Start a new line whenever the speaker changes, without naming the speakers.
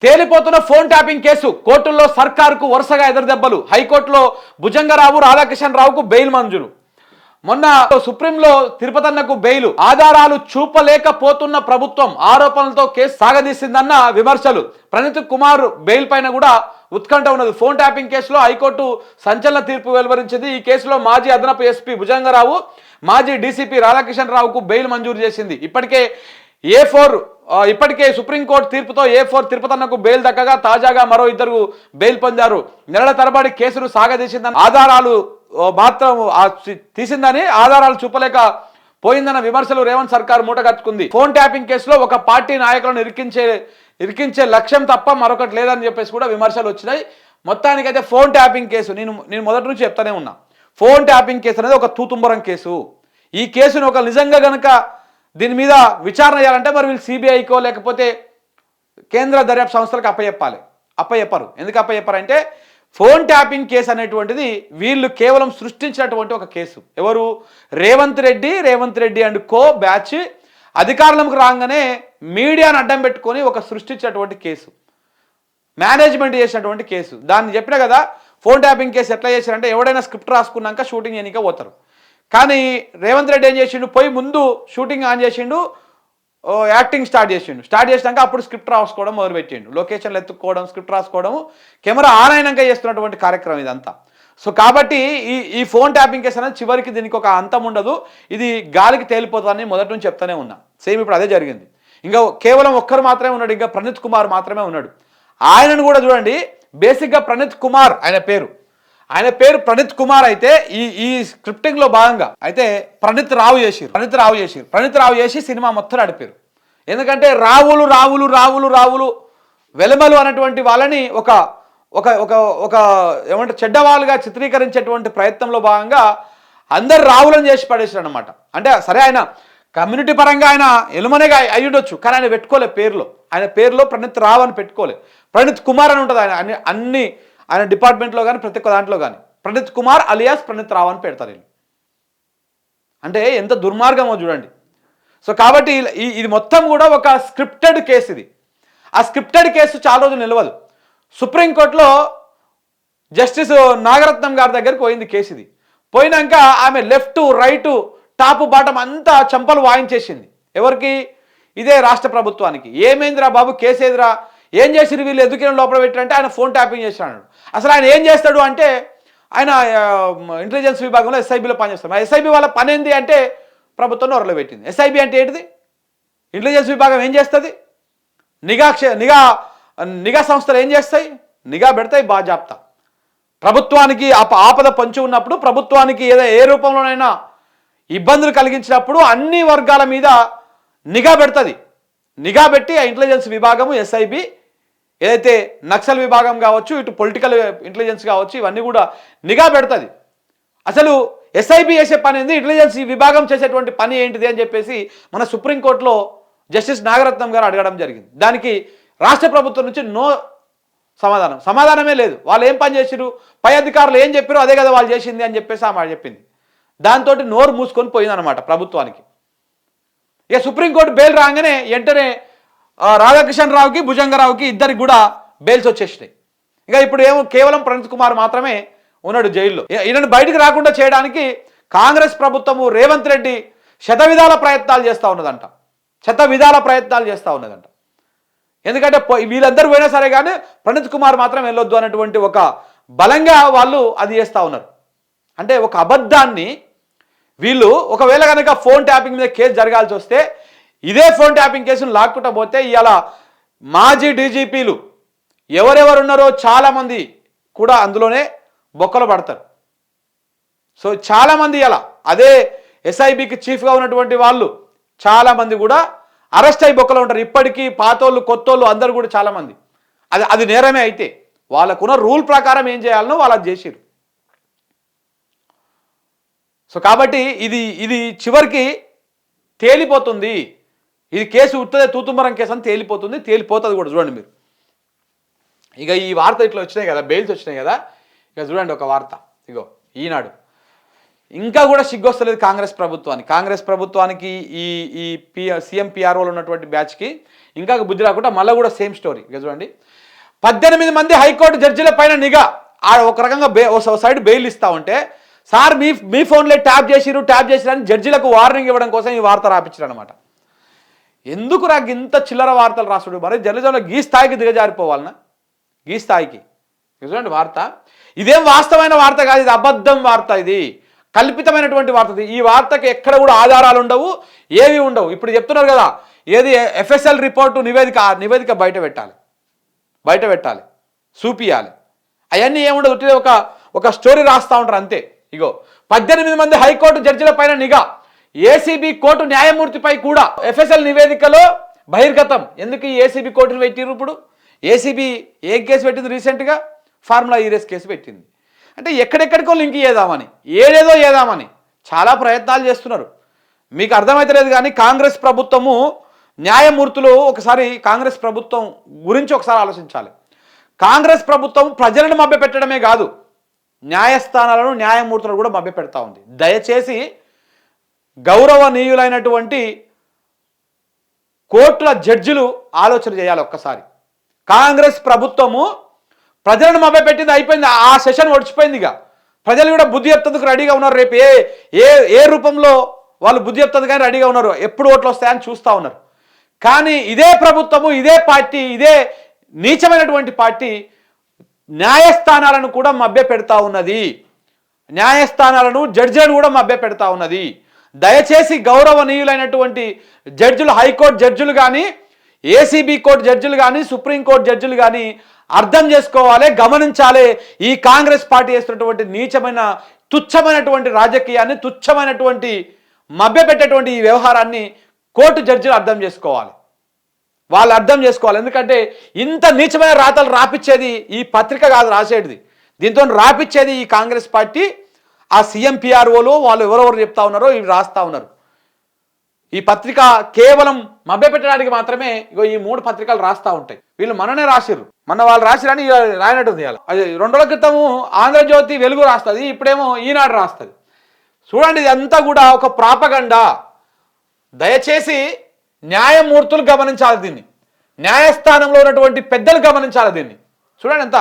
తేలిపోతున్న phone tapping case కోర్టుల్లో సర్కారుకు వరుసగా ఎదురుదెబ్బలు. హైకోర్టులో భుజంగరావు రాధాకిషన్ రావుకు బెయిల్ మంజూరు. మొన్న సుప్రీంలో తిరుపతన్నకు బెయిల్. ఆధారాలు చూపలేకపోతున్న ప్రభుత్వం ఆరోపణలతో కేసు సాగదీసిందన్న విమర్శలు. ప్రణీత్ కుమార్ బెయిల్ పైన కూడా ఉత్కంఠ ఉన్నది. ఫోన్ ట్యాపింగ్ కేసులో హైకోర్టు సంచలన తీర్పు వెలువరించింది. ఈ కేసులో మాజీ అదనపు ఎస్పీ భుజంగరావు, మాజీ డీసీపీ రాధాకిషన్ రావుకు బెయిల్ మంజూరు చేసింది. ఇప్పటికే సుప్రీంకోర్టు తీర్పుతో A4 తిరుపతన్నకు బెయిల్ దక్కగా తాజాగా మరో ఇద్దరు బెయిల్ పొందారు. నెలల తరబడి కేసును సాగదీసిందని ఆధారాలు మాత్రం తీసిందని ఆధారాలు చూపలేక పోయిందన్న విమర్శలు రేవంత్ సర్కార్ మూటగట్టుకుంది. ఫోన్ ట్యాపింగ్ కేసులో ఒక పార్టీ నాయకులను ఇరికించే లక్ష్యం తప్ప మరొకటి లేదని చెప్పేసి కూడా విమర్శలు వచ్చినాయి. మొత్తానికైతే ఫోన్ ట్యాపింగ్ కేసు నేను మొదటి నుంచి చెప్తానే ఉన్నా. ఫోన్ ట్యాపింగ్ కేసు అనేది ఒక తూతుంబరం కేసు. ఈ కేసును ఒక నిజంగా గనక దీని మీద విచారణ చేయాలంటే మరి వీళ్ళు సిబిఐకో లేకపోతే కేంద్ర దర్యాప్తు సంస్థలకు అప్పయ్యప్పరు. ఎందుకు అప్పయ్యప్పారంటే ఫోన్ ట్యాపింగ్ కేసు అనేటువంటిది వీళ్ళు కేవలం సృష్టించినటువంటి ఒక కేసు. ఎవరు? Revanth Reddy and co batch అధికారంలోకి రాగానే మీడియాను అడ్డం పెట్టుకొని ఒక సృష్టించినటువంటి కేసు, మేనేజ్మెంట్ చేసినటువంటి కేసు. దాన్ని చెప్పినా కదా, ఫోన్ ట్యాపింగ్ కేసు ఎట్లా చేశారంటే ఎవడైనా స్క్రిప్ట్ రాసుకున్నాక షూటింగ్ చేయనీకే పోతారు. కానీ రేవంత్ రెడ్డి ఏం చేసిండు, పోయి ముందు షూటింగ్ ఆన్ చేసిండు, యాక్టింగ్ స్టార్ట్ చేసినాక అప్పుడు స్క్రిప్ట్ రాసుకోవడం మొదలుపెట్టిండు. లొకేషన్లు ఎత్తుక్కోవడం, స్క్రిప్ట్ రాసుకోవడం, కెమెరా ఆన్ అయినాక చేస్తున్నటువంటి కార్యక్రమం ఇదంతా. సో కాబట్టి ఈ ఫోన్ ట్యాపింగ్ కేసు అనేది చివరికి దీనికి ఒక అంతం ఉండదు, ఇది గాలికి తేలిపోతుందని మొదటి నుంచి చెప్తానే ఉన్నా. సేమ్ ఇప్పుడు అదే జరిగింది. ఇంకా కేవలం ఒక్కరు మాత్రమే ఉన్నాడు, ఇంకా ప్రణీత్ కుమార్ మాత్రమే ఉన్నాడు. ఆయనను కూడా చూడండి, బేసిక్గా ప్రణీత్ కుమార్ ఆయన పేరు ప్రణీత్ కుమార్ అయితే ఈ స్క్రిప్టింగ్లో భాగంగా అయితే ప్రణీత్ రావు చేసి సినిమా మొత్తం నడిపారు. ఎందుకంటే రావులు వెలమలు అన్నటువంటి వాళ్ళని ఒక ఒక ఒక ఒక ఏమంటే చెడ్డవాళ్ళుగా చిత్రీకరించేటువంటి ప్రయత్నంలో భాగంగా అందరు రావులను చేసి పడేసారు అనమాట. అంటే సరే, ఆయన కమ్యూనిటీ పరంగా ఆయన ఎలుమనేగా అయ్యుండొచ్చు, కానీ ఆయన పెట్టుకోలే ఆయన పేరులో ప్రణీత్ రావు అని పెట్టుకోలే. ప్రణీత్ కుమార్ అని ఉంటుంది ఆయన డిపార్ట్మెంట్లో కానీ ప్రతి ఒక్క దాంట్లో కానీ ప్రణీత్ కుమార్ అలియాస్ ప్రణీత్ రావు అని పెడతారు వీళ్ళు. అంటే ఎంత దుర్మార్గమో చూడండి. సో కాబట్టి ఇది మొత్తం కూడా ఒక స్క్రిప్టెడ్ కేసు. ఇది ఆ స్క్రిప్టెడ్ కేసు చాలా రోజులు నిలవదు. సుప్రీంకోర్టులో జస్టిస్ నాగరత్నం గారి దగ్గరికి పోయింది కేసు. ఇది పోయినాక ఆమె లెఫ్ట్ రైట్ టాప్ బాటం అంతా చంపలు వాయించేసింది. ఎవరికి? ఇదే రాష్ట్ర ప్రభుత్వానికి. ఏమైందిరా బాబు, కేసు ఏదిరా, ఏం చేసిరు వీళ్ళు, ఎందుకు లోపల పెట్టారంటే ఆయన ఫోన్ ట్యాపింగ్ చేస్తాడు. అసలు ఆయన ఏం చేస్తాడు అంటే ఆయన ఇంటెలిజెన్స్ విభాగంలో ఎస్ఐబిలో పనిచేస్తాడు. ఎస్ఐబి వాళ్ళ పని ఏంది అంటే ప్రభుత్వం నోరలో పెట్టింది. ఎస్ఐబి అంటే ఏంటిది? ఇంటెలిజెన్స్ విభాగం ఏం చేస్తుంది? నిఘా సంస్థలు ఏం చేస్తాయి? నిఘా పెడతాయి బాజాప్తా. ప్రభుత్వానికి ఆపద పొంచి ఉన్నప్పుడు, ప్రభుత్వానికి ఏ రూపంలోనైనా ఇబ్బందులు కలిగించినప్పుడు అన్ని వర్గాల మీద నిఘా పెడుతుంది. నిఘా పెట్టి ఆ ఇంటెలిజెన్స్ విభాగము ఎస్ఐబి ఏదైతే నక్సల్ విభాగం కావచ్చు, ఇటు పొలిటికల్ ఇంటెలిజెన్స్ కావచ్చు, ఇవన్నీ కూడా నిఘా పెడుతుంది. అసలు ఎస్ఐబి చేసే పని ఏంది, ఇంటెలిజెన్స్ విభాగం చేసేటువంటి పని ఏంటిది అని చెప్పేసి మన సుప్రీంకోర్టులో జస్టిస్ నాగరత్నం గారు అడగడం జరిగింది. దానికి రాష్ట్ర ప్రభుత్వం నుంచి సమాధానమే లేదు. వాళ్ళు ఏం పని చేసిరు, పై అధికారులు ఏం చెప్పారో అదే కదా వాళ్ళు చేసింది అని చెప్పేసి ఆమె చెప్పింది. దాంతో నోరు మూసుకొని పోయిందనమాట ప్రభుత్వానికి. ఇక సుప్రీంకోర్టు బెయిల్ రాగానే వెంటనే రాధాకిషన్ రావుకి, భుజంగరావుకి ఇద్దరికి కూడా బెయిల్స్ వచ్చేసినాయి. ఇక ఇప్పుడు కేవలం ప్రణీత్ కుమార్ మాత్రమే ఉన్నాడు జైల్లో. ఈయనను బయటకు రాకుండా చేయడానికి కాంగ్రెస్ ప్రభుత్వము, రేవంత్ రెడ్డి శతవిధాల ప్రయత్నాలు చేస్తూ ఉన్నదంట. ఎందుకంటే వీళ్ళందరూ పోయినా సరే కానీ ప్రణీత్ కుమార్ మాత్రం వెళ్ళొద్దు అన్నటువంటి ఒక బలంగా వాళ్ళు అది చేస్తూ ఉన్నారు. అంటే ఒక అబద్ధాన్ని వీళ్ళు ఒకవేళ కనుక ఫోన్ ట్యాపింగ్ మీద కేసు జరగాల్సి వస్తే ఇదే ఫోన్ ట్యాపింగ్ కేసును లాక్కుంటా పోతే ఇవాళ మాజీ డీజీపీలు ఎవరెవరు ఉన్నారో చాలామంది కూడా అందులోనే బొక్కలు పడతారు. సో చాలామంది ఇలా అదే ఎస్ఐబికి చీఫ్గా ఉన్నటువంటి వాళ్ళు చాలామంది కూడా అరెస్ట్ అయ్యి బొక్కలు ఉంటారు. ఇప్పటికీ పాతోళ్ళు కొత్తోళ్ళు అందరూ కూడా చాలామంది అది నేరమే. అయితే వాళ్ళకున్న రూల్ ప్రకారం ఏం చేయాలనో వాళ్ళు అది చేసిరు. సో కాబట్టి ఇది చివరికి తేలిపోతుంది. ఇది కేసు ఉత్తదే తూతుంబరం కేసు అని తేలిపోతుంది కూడా. చూడండి మీరు, ఇక ఈ వార్త ఇట్లా వచ్చినాయి కదా, బెయిల్స్ వచ్చినాయి కదా. ఇక చూడండి ఒక వార్త, ఇగో ఈనాడు ఇంకా కూడా సిగ్గొస్తలేదు కాంగ్రెస్ ప్రభుత్వానికి ఈ ఈ సీఎం పిఆర్ఓలో ఉన్నటువంటి బ్యాచ్కి ఇంకా బుద్ధి రాకుండా మళ్ళీ కూడా సేమ్ స్టోరీ. ఇక చూడండి, 18 మంది హైకోర్టు జడ్జిల పైన నిఘా. ఒక రకంగా సైడ్ బెయిల్ ఇస్తా ఉంటే సార్ మీ ఫోన్లో ట్యాప్ చేసిరు అని జడ్జిలకు వార్నింగ్ ఇవ్వడం కోసం ఈ వార్త రాపించారు అనమాట. ఎందుకు ఇంత చిల్లర వార్తలు రాసుడు? మరి జర్నలిజంలో గీ స్థాయికి దిగజారిపోవాలన్నా? ఈ స్థాయికి చూడండి వార్త. ఇదేం వాస్తవమైన వార్త కాదు, ఇది అబద్ధం వార్త, ఇది కల్పితమైనటువంటి వార్త. ఈ వార్తకి ఎక్కడ కూడా ఆధారాలు ఉండవు, ఏవి ఉండవు. ఇప్పుడు చెప్తున్నారు కదా, ఏది ఎఫ్ఎస్ఎల్ రిపోర్టు నివేదిక బయట పెట్టాలి, చూపియాలి. అవన్నీ ఏముండదు, ఒక స్టోరీ రాస్తూ ఉంటారు అంతే. ఇగో 18 మంది హైకోర్టు జడ్జిల పైన నిఘా, ఏసీబీ కోర్టు న్యాయమూర్తిపై కూడా ఎఫ్ఎస్ఎల్ నివేదికలో బహిర్గతం. ఎందుకు ఈ ఏసీబీ కోర్టును పెట్టిరు? ఇప్పుడు ఏసీబీ ఏ కేసు పెట్టింది? రీసెంట్గా ఫార్ములా ఈరేస్ కేసు పెట్టింది. అంటే ఎక్కడెక్కడికో లింక్ ఏదేదో ఏదామని చాలా ప్రయత్నాలు చేస్తున్నారు. మీకు అర్థమైతలేదు. కానీ కాంగ్రెస్ ప్రభుత్వము న్యాయమూర్తులు ఒకసారి కాంగ్రెస్ ప్రభుత్వం గురించి ఒకసారి ఆలోచించాలి. కాంగ్రెస్ ప్రభుత్వం ప్రజలను మభ్యపెట్టడమే కాదు, న్యాయస్థానాలను న్యాయమూర్తులను కూడా మభ్యపెడతా ఉంది. దయచేసి గౌరవనీయులైనటువంటి కోర్టుల జడ్జిలు ఆలోచన చేయాలి ఒక్కసారి. కాంగ్రెస్ ప్రభుత్వము ప్రజలను మభ్యపెట్టింది, అయిపోయింది. ఆ సెషన్ ఒడిచిపోయింది. ఇక ప్రజలు కూడా బుద్ధి చెప్తందుకు రెడీగా ఉన్నారు. రేపు ఏ రూపంలో వాళ్ళు బుద్ధి చెప్తుంది కానీ రెడీగా ఉన్నారు. ఎప్పుడు ఓట్లు వస్తాయని చూస్తూ ఉన్నారు. కానీ ఇదే ప్రభుత్వము, ఇదే పార్టీ, ఇదే నీచమైనటువంటి పార్టీ న్యాయస్థానాలను కూడా మభ్య పెడతా ఉన్నది. న్యాయస్థానాలను జడ్జిలను కూడా మభ్య పెడతా ఉన్నది. దయచేసి గౌరవనీయులైనటువంటి జడ్జిలు, హైకోర్టు జడ్జిలు కానీ, ఏసీబీ కోర్టు జడ్జిలు కానీ, సుప్రీంకోర్టు జడ్జిలు కానీ అర్థం చేసుకోవాలి, గమనించాలి. ఈ కాంగ్రెస్ పార్టీ చేస్తున్నటువంటి నీచమైన తుచ్చమైనటువంటి రాజకీయాన్ని, తుచ్చమైనటువంటి మభ్యపెట్టేటువంటి ఈ వ్యవహారాన్ని కోర్టు జడ్జిలు అర్థం చేసుకోవాలి. వాళ్ళు అర్థం చేసుకోవాలి. ఎందుకంటే ఇంత నీచమైన రాతలు రాపిచ్చేది ఈ పత్రిక కాదు రాసేది. దీంతో రాపిచ్చేది ఈ కాంగ్రెస్ పార్టీ, ఆ సీఎం పిఆర్ఓలు వాళ్ళు ఎవరెవరు చెప్తా ఉన్నారో ఇవి రాస్తా ఉన్నారు. ఈ పత్రిక కేవలం మభ్యపెట్టడానికి మాత్రమే ఈ 3 పత్రికలు రాస్తూ ఉంటాయి. వీళ్ళు మననే రాసిర్రు, వాళ్ళు రాసిరని రాయనట్టుంది. అది 2 రోజుల క్రితము ఆంధ్రజ్యోతి, వెలుగు రాస్తుంది, ఇప్పుడేమో ఈనాడు రాస్తుంది. చూడండి, ఇదంతా కూడా ఒక ప్రాపగండా. దయచేసి న్యాయమూర్తులు గమనించాలి దీన్ని, న్యాయస్థానంలో ఉన్నటువంటి పెద్దలు గమనించాలి దీన్ని. చూడండి ఎంత